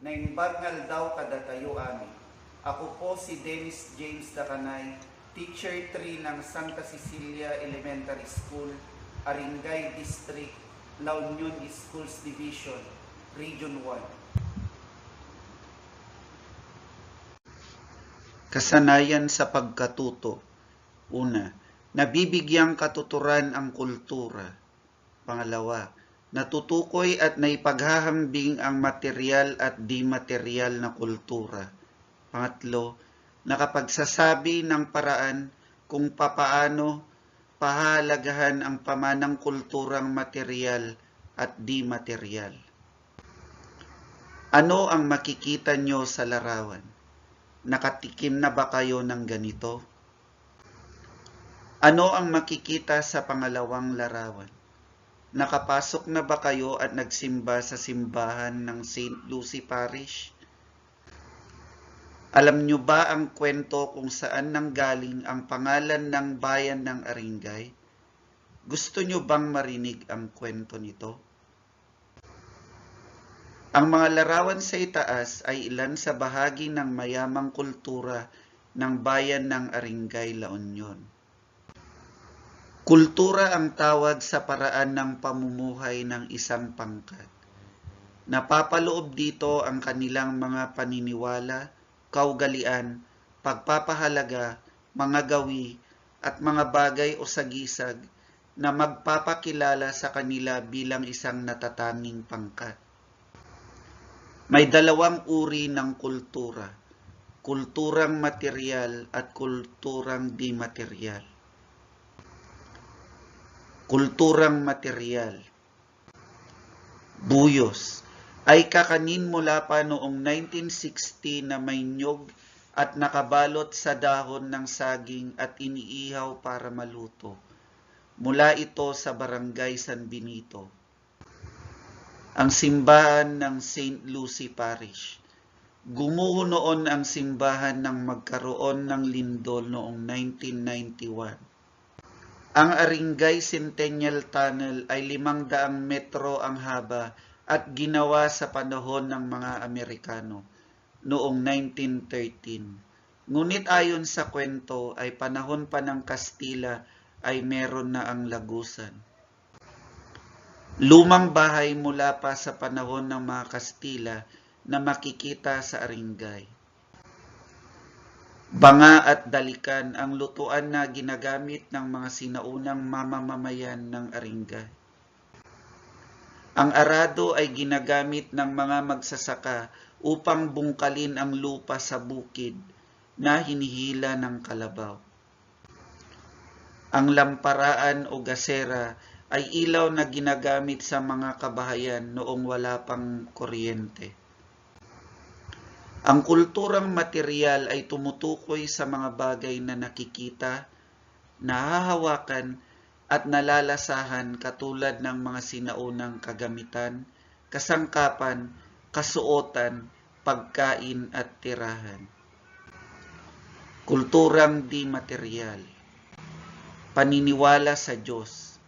naimbangal daw kada tayo ami. Ako po si Dennis James Dakanay, Teacher 3 ng Santa Cecilia Elementary School, Aringay District, La Union Schools Division, Region 1. Kasanayan sa pagkatuto. Una, nabibigyang katuturan ang kultura. Pangalawa, natutukoy at naipaghahambing ang material at di-material na kultura. Pangatlo, nakapagsasabi ng paraan kung papaano pahalagahan ang pamanang kulturang material at di-material. Ano ang makikita nyo sa larawan? Nakatikim na ba kayo ng ganito? Ano ang makikita sa pangalawang larawan? Nakapasok na ba kayo at nagsimba sa simbahan ng St. Lucy Parish? Alam nyo ba ang kwento kung saan nanggaling ang pangalan ng bayan ng Aringay? Gusto nyo bang marinig ang kwento nito? Ang mga larawan sa itaas ay ilan sa bahagi ng mayamang kultura ng bayan ng Aringay, La Union. Kultura ang tawag sa paraan ng pamumuhay ng isang pangkat. Napapaloob dito ang kanilang mga paniniwala, kaugalian, pagpapahalaga, mga gawi, at mga bagay o sagisag na magpapakilala sa kanila bilang isang natatanging pangkat. May dalawang uri ng kultura, kulturang material at kulturang di-material. Kulturang material. Buyos ay kakanin mula pa noong 1960 na may nyog at nakabalot sa dahon ng saging at iniihaw para maluto. Mula ito sa Barangay San Benito. Ang simbahan ng St. Lucy Parish. Gumuho noon ang simbahan nang magkaroon ng lindol noong 1991. Ang Aringay Centennial Tunnel ay 500 metro ang haba at ginawa sa panahon ng mga Amerikano noong 1913. Ngunit ayon sa kwento ay panahon pa ng Kastila ay meron na ang lagusan. Lumang bahay mula pa sa panahon ng mga Kastila na makikita sa Aringay. Banga at dalikan ang lutuan na ginagamit ng mga sinaunang mamamayan ng Aringay. Ang arado ay ginagamit ng mga magsasaka upang bungkalin ang lupa sa bukid na hinihila ng kalabaw. Ang lamparaan o gasera ay ilaw na ginagamit sa mga kabahayan noong wala pang kuryente. Ang kulturang material ay tumutukoy sa mga bagay na nakikita, nahahawakan at nalalasahan katulad ng mga sinaunang kagamitan, kasangkapan, kasuotan, pagkain at tirahan. Kulturang di-material. Paniniwala sa Diyos.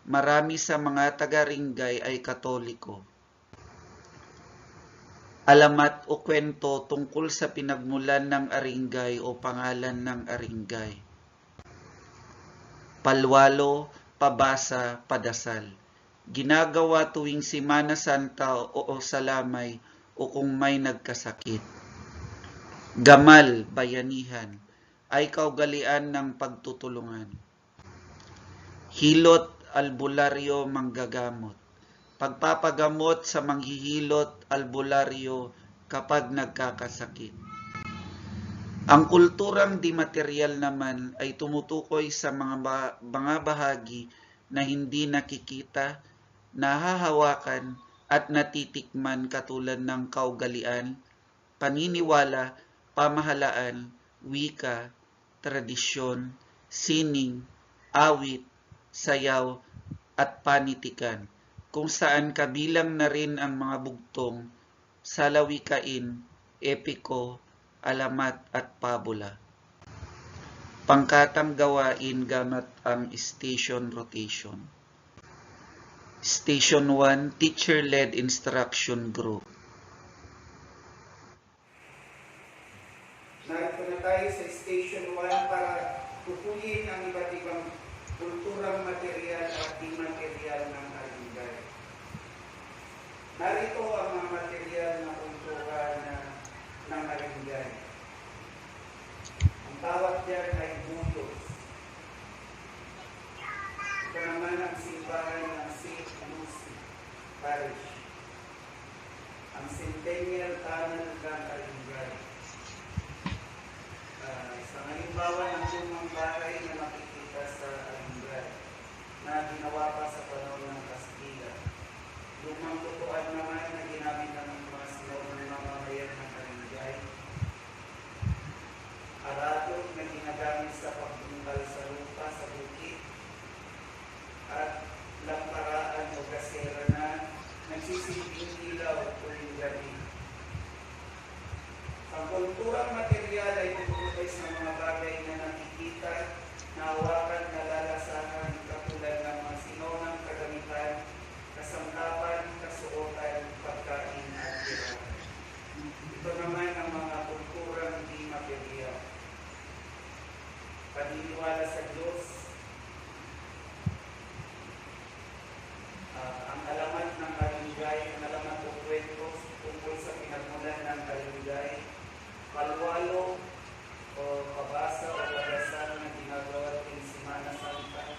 Marami sa mga taga-Aringay ay Katoliko. Alamat o kwento tungkol sa pinagmulan ng Aringay o pangalan ng Aringay. Palwalo, pabasa, padasal. Ginagawa tuwing Semana Santa o salamay o kung may nagkasakit. Gamal, bayanihan, ay kaugalian ng pagtutulungan. Hilot, albularyo, manggagamot. Pagpapagamot sa manghihilot, albularyo kapag nagkakasakit. Ang kulturang di-material naman ay tumutukoy sa mga bahagi na hindi nakikita, nahahawakan at natitikman katulad ng kaugalian, paniniwala, pamahalaan, wika, tradisyon, sining, awit, sayaw at panitikan, kung saan kabilang na rin ang mga bugtong, salawikain, epiko, alamat at pabula. Pangkatang gawain gamit ang station rotation. Station 1, Teacher-led Instruction Group. Pasukin ang iba't ibang kulturang material at di-material ng Arengay. Narito ang mga material na kultura ng Arengay. Ang tawag diyan ay bulos. Ito naman ang simbahan ng St. Lucy Parish. Ang Centennial Tunnel ng Arengay. Sa halimbawa ng lumang bahay na makikita sa Arengay na ginawa pa sa panahon ng Kastila. Lumang tutuan naman na ginamit ng mga sinaunang mamamayan ng Arengay. Aradon na ginagamit sa pagbungkal sa lupa sa bukid. At lamparaan o kasera na nagsisilbing ilaw tuwing gabi. Ang kulturang material ay tumutukoy sa mga bagay na nakikita, nahawakan, nalalasahan, katulad ng mga sinunang kagamitan, kasangkapan, kasuotan, pagkain at tirahan. Ito naman ang mga kulturang di material. Paniniwala sa Diyos, ang alamat ng Arengay, ang alamat o kwento tungkol sa pinagmulan ng Arengay, palwalo o pabasa o pagasan na ginagawa tuwing Semana Santa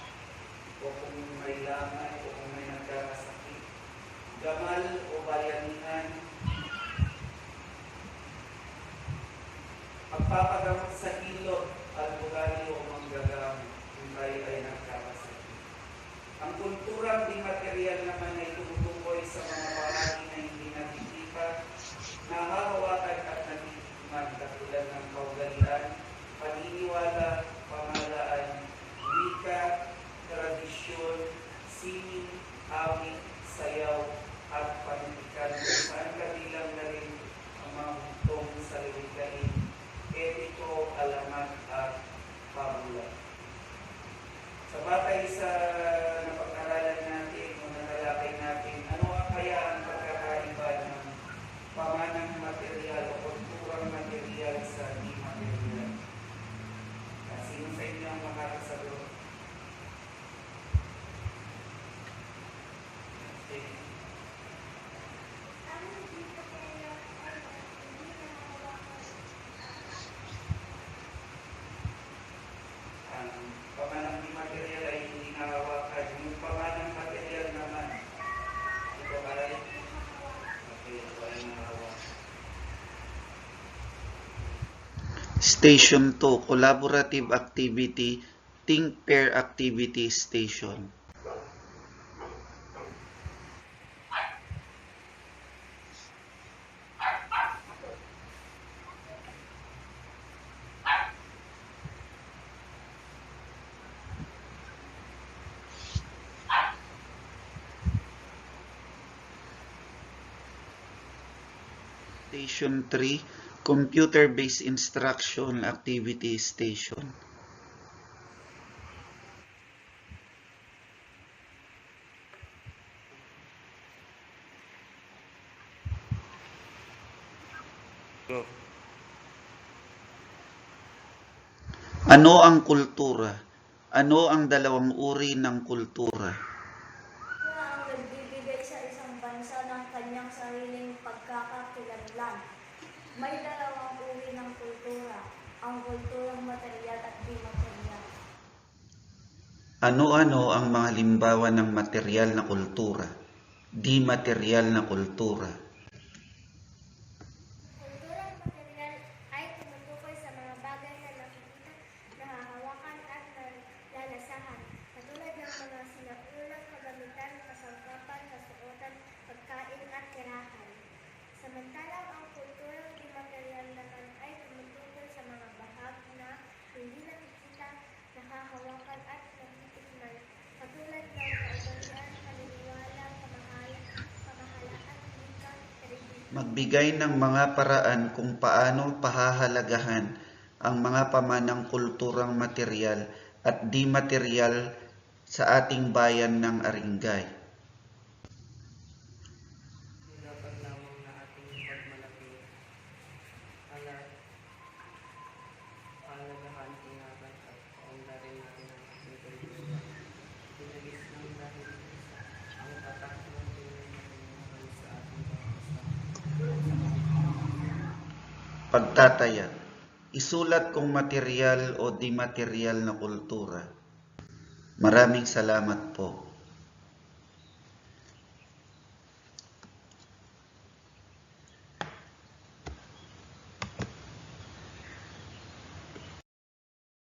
o kung may lamay o kung may nagkakasakit, gamal o bayanihan, pagpapagamot sa ilot, albularyo o manggagamot kung tayo ay nagkakasakit. Ang kulturang di material naman ay tumutukoy sa mga bahagi na hindi nakikita, nahahawakan at natitikman katulad ng kaugalian, paniniwala, pamahalaan, wika, tradisyon, sining, awit, sayaw, at panitikan kung saan kabilang na rin ang mga butong sa liwikain, etiko, alamat, at pabula. Sa batay sa napag-aralan natin o natalakay natin, ano kaya ang pagkakaiba ng pamanang material o kulturang material sa di material? Sino sa inyo ang makakasagot? Pamanang di material ay hindi nahawakan. Yung pamanang material naman, ito ay ito ay nahawakan. Station 2, Collaborative Activity, Think Pair Activity Station. Station 3, Computer-Based Instruction Activity Station. Ano ang kultura? Ano ang dalawang uri ng kultura? Ang nagbibigay sa isang bansa ng kanyang sariling pagkakakilanlan. May dalawang uri ng kultura, ang kulturang material at di material. Ano-ano ang mga halimbawa ng material na kultura? Di material na kultura. Kulturang material ay tumutukoy sa mga bagay na nakikita, nahahawakan at nalalasahan, katulad ng mga sinaunang kagamitan, kasangkapan, kasuotan, pagkain at tirahan. Samantalang ang kulturang di material naman ay tumutukoy sa mga bahagi na hindi nakikita, nahahawakan at natitikman, katulad ng kaugalian, paniniwala, pamahalaan, wika, tradisyon. Magbigay ng mga paraan kung paano pahahalagahan ang mga pamanang kulturang material at di material sa ating bayan ng Arengay. Dapat lamang na ating pagmalaki, alagahan, ingatan at paunlarin pagtataya, isulat kung material o di material na kultura. Maraming salamat po.